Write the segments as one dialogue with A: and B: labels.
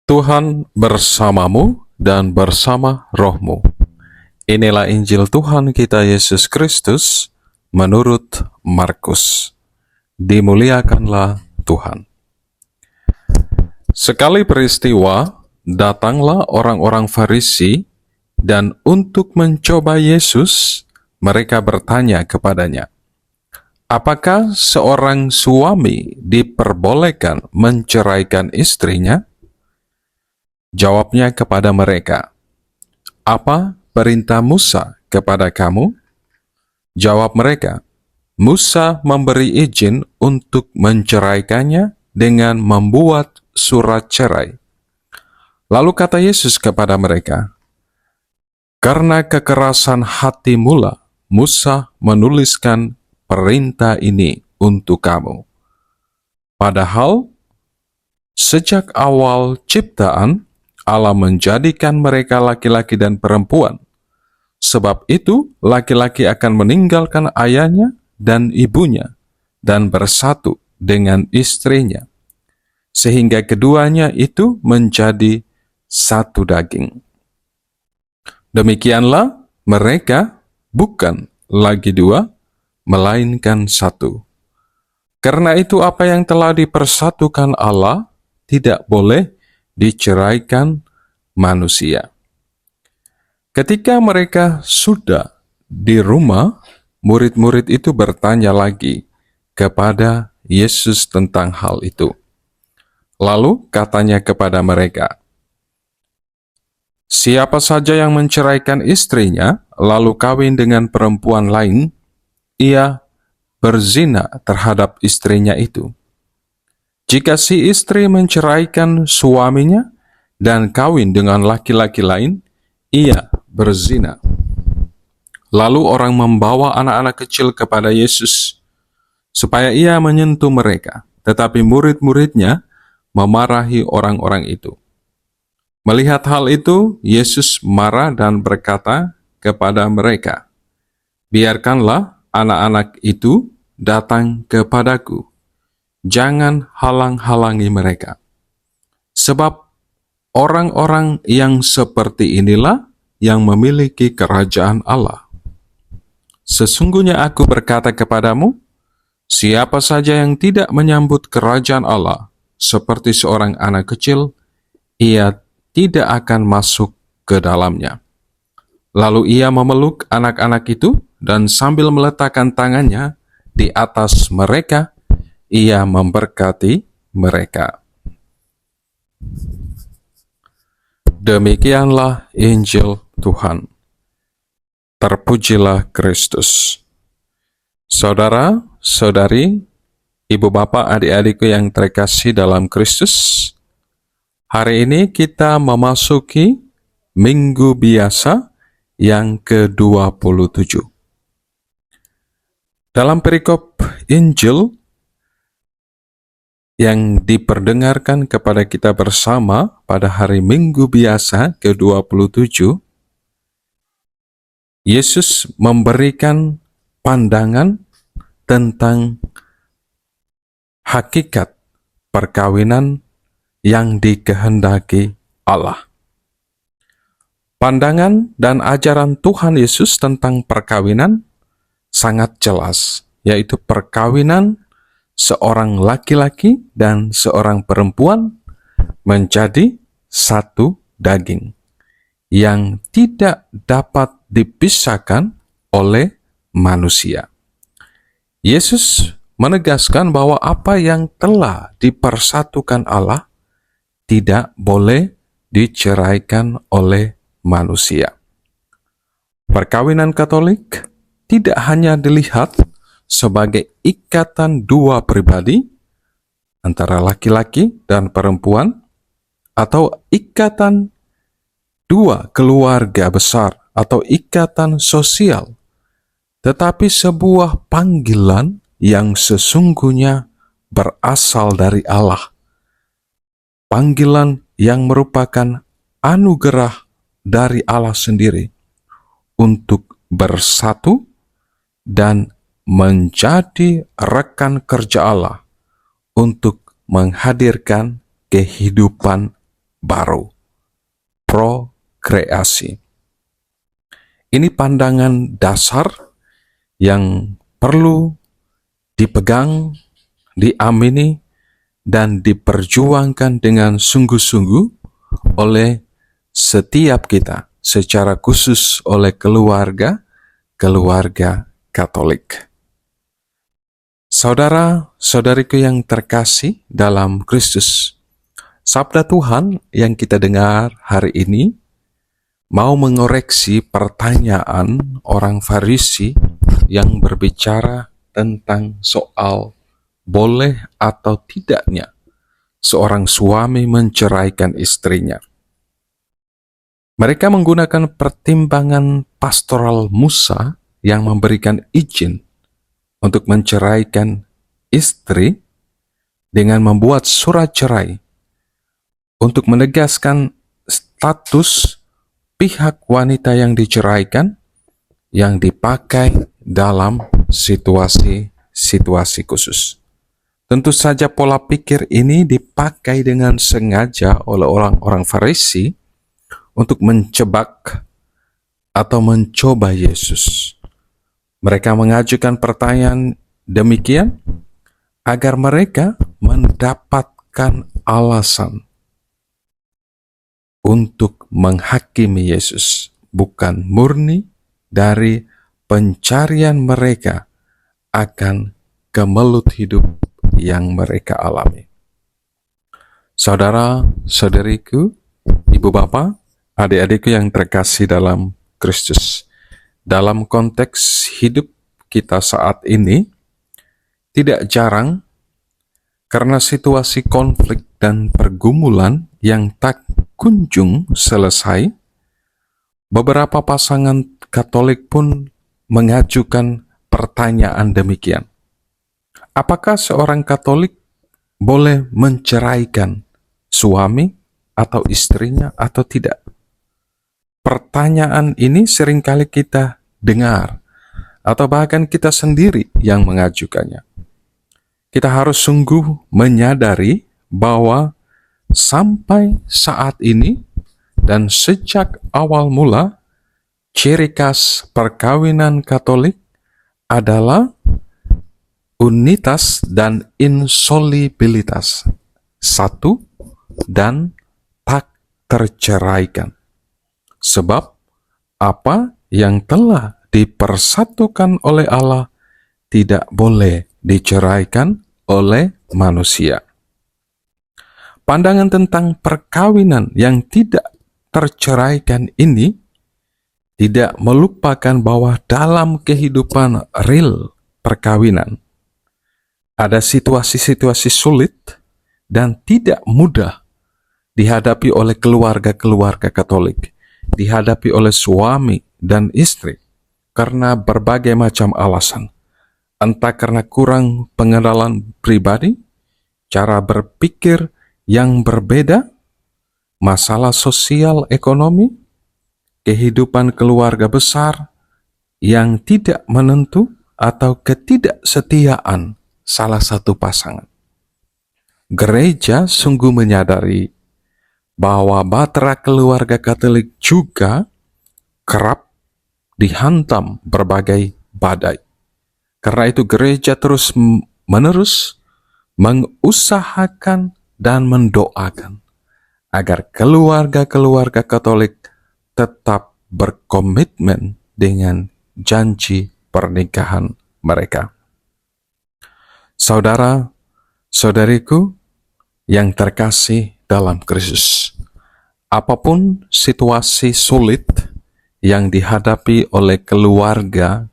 A: Tuhan bersamamu dan bersama rohmu. Inilah Injil Tuhan kita Yesus Kristus menurut Markus. Dimuliakanlah Tuhan. Sekali peristiwa, datanglah orang-orang Farisi dan untuk mencoba Yesus, mereka bertanya kepadanya, "Apakah seorang suami diperbolehkan menceraikan istrinya?" Jawabnya kepada mereka, "Apa perintah Musa kepada kamu?" Jawab mereka, "Musa memberi izin untuk menceraikannya dengan membuat surat cerai." Lalu kata Yesus kepada mereka, "Karena kekerasan hati mula, Musa menuliskan perintah ini untuk kamu. Padahal, sejak awal ciptaan, Allah menjadikan mereka laki-laki dan perempuan. Sebab itu, laki-laki akan meninggalkan ayahnya dan ibunya dan bersatu dengan istrinya, sehingga keduanya itu menjadi satu daging. Demikianlah mereka bukan lagi dua, melainkan satu. Karena itu apa yang telah dipersatukan Allah tidak boleh diceraikan manusia." Ketika mereka sudah di rumah, murid-murid itu bertanya lagi kepada Yesus tentang hal itu. Lalu katanya kepada mereka, "Siapa saja yang menceraikan istrinya, lalu kawin dengan perempuan lain, ia berzina terhadap istrinya itu. Jika si istri menceraikan suaminya dan kawin dengan laki-laki lain, ia berzina." Lalu orang membawa anak-anak kecil kepada Yesus, supaya ia menyentuh mereka, tetapi murid-muridnya memarahi orang-orang itu. Melihat hal itu, Yesus marah dan berkata kepada mereka, "Biarkanlah anak-anak itu datang kepadaku. Jangan halang-halangi mereka. Sebab orang-orang yang seperti inilah yang memiliki kerajaan Allah. Sesungguhnya aku berkata kepadamu, siapa saja yang tidak menyambut kerajaan Allah seperti seorang anak kecil, ia tidak akan masuk ke dalamnya." Lalu ia memeluk anak-anak itu dan sambil meletakkan tangannya di atas mereka, ia memberkati mereka. Demikianlah Injil Tuhan. Terpujilah Kristus. Saudara-saudari, ibu bapak, adik-adikku yang terkasih dalam Kristus, hari ini kita memasuki Minggu Biasa yang ke-27. Dalam perikop Injil yang diperdengarkan kepada kita bersama pada hari Minggu Biasa ke-27, Yesus memberikan pandangan tentang hakikat perkawinan yang dikehendaki Allah. Pandangan dan ajaran Tuhan Yesus tentang perkawinan sangat jelas, yaitu perkawinan seorang laki-laki dan seorang perempuan menjadi satu daging yang tidak dapat dipisahkan oleh manusia. Yesus menegaskan bahwa apa yang telah dipersatukan Allah tidak boleh diceraikan oleh manusia. Perkawinan Katolik tidak hanya dilihat sebagai ikatan dua pribadi antara laki-laki dan perempuan, atau ikatan dua keluarga besar atau ikatan sosial, tetapi sebuah panggilan yang sesungguhnya berasal dari Allah. Panggilan yang merupakan anugerah dari Allah sendiri untuk bersatu dan menjadi rekan kerja Allah untuk menghadirkan kehidupan baru, prokreasi. Ini pandangan dasar yang perlu dipegang, diamini, dan diperjuangkan dengan sungguh-sungguh oleh setiap kita, secara khusus oleh keluarga Katolik. Saudara-saudariku yang terkasih dalam Kristus, sabda Tuhan yang kita dengar hari ini mau mengoreksi pertanyaan orang Farisi yang berbicara tentang soal boleh atau tidaknya seorang suami menceraikan istrinya. Mereka menggunakan pertimbangan pastoral Musa yang memberikan izin untuk menceraikan istri dengan membuat surat cerai untuk menegaskan status pihak wanita yang diceraikan yang dipakai dalam situasi khusus. Tentu saja pola pikir ini dipakai dengan sengaja oleh orang-orang Farisi untuk menjebak atau mencoba Yesus. Mereka mengajukan pertanyaan demikian agar mereka mendapatkan alasan untuk menghakimi Yesus, bukan murni dari pencarian mereka akan kemelut hidup yang mereka alami. Saudara-saudariku, ibu bapa, adik-adikku yang terkasih dalam Kristus, dalam konteks hidup kita saat ini, tidak jarang karena situasi konflik dan pergumulan yang tak kunjung selesai, beberapa pasangan Katolik pun mengajukan pertanyaan demikian. Apakah seorang Katolik boleh menceraikan suami atau istrinya atau tidak? Pertanyaan ini seringkali kita dengar, atau bahkan kita sendiri yang mengajukannya. Kita harus sungguh menyadari bahwa sampai saat ini dan sejak awal mula, ciri khas perkawinan Katolik adalah unitas dan insolubilitas, satu dan tak terceraikan. Sebab apa yang telah dipersatukan oleh Allah tidak boleh diceraikan oleh manusia. Pandangan tentang perkawinan yang tidak terceraikan ini tidak melupakan bahwa dalam kehidupan real perkawinan ada situasi-situasi sulit dan tidak mudah dihadapi oleh keluarga-keluarga Katolik, dihadapi oleh suami dan istri karena berbagai macam alasan. Entah karena kurang pengenalan pribadi, cara berpikir yang berbeda, masalah sosial ekonomi, kehidupan keluarga besar yang tidak menentu, atau ketidaksetiaan salah satu pasangan. Gereja sungguh menyadari bahwa bahtera keluarga Katolik juga kerap dihantam berbagai badai. Karena itu gereja terus-menerus mengusahakan dan mendoakan agar keluarga-keluarga Katolik tetap berkomitmen dengan janji pernikahan mereka. Saudara-saudariku yang terkasih dalam Kristus, apapun situasi sulit yang dihadapi oleh keluarga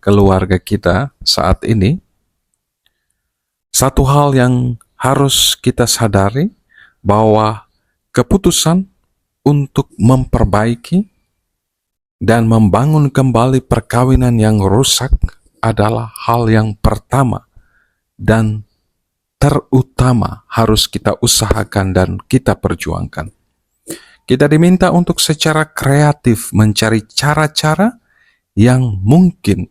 A: kita saat ini, satu hal yang harus kita sadari bahwa keputusan untuk memperbaiki dan membangun kembali perkawinan yang rusak adalah hal yang pertama dan terutama harus kita usahakan dan kita perjuangkan. Kita diminta untuk secara kreatif mencari cara-cara yang mungkin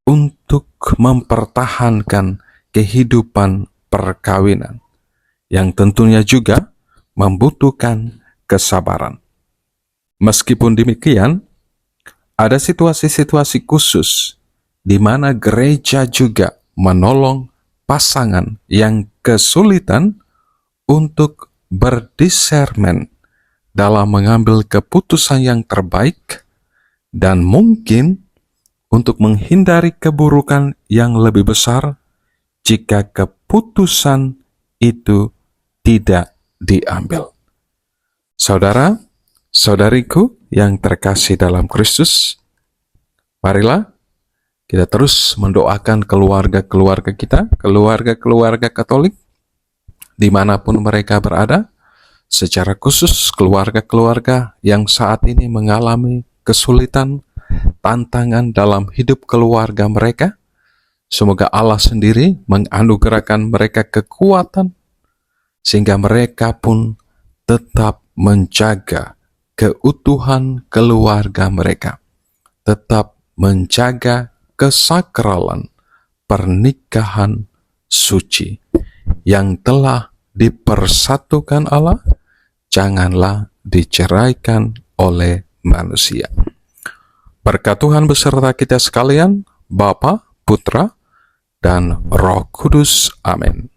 A: untuk mempertahankan kehidupan perkawinan, yang tentunya juga membutuhkan kesabaran. Meskipun demikian, ada situasi-situasi khusus di mana gereja juga menolong pasangan yang kesulitan untuk berdisernmen dalam mengambil keputusan yang terbaik dan mungkin untuk menghindari keburukan yang lebih besar jika keputusan itu tidak diambil. Saudara, saudariku yang terkasih dalam Kristus, marilah kita terus mendoakan keluarga-keluarga kita, keluarga-keluarga Katolik, dimanapun mereka berada, secara khusus keluarga-keluarga yang saat ini mengalami kesulitan, tantangan dalam hidup keluarga mereka. Semoga Allah sendiri menganugerahkan mereka kekuatan, sehingga mereka pun tetap menjaga keutuhan keluarga mereka, tetap menjaga kesakralan pernikahan suci yang telah dipersatukan Allah, janganlah diceraikan oleh manusia. Berkat Tuhan beserta kita sekalian, Bapa, Putra, dan Roh Kudus. Amin.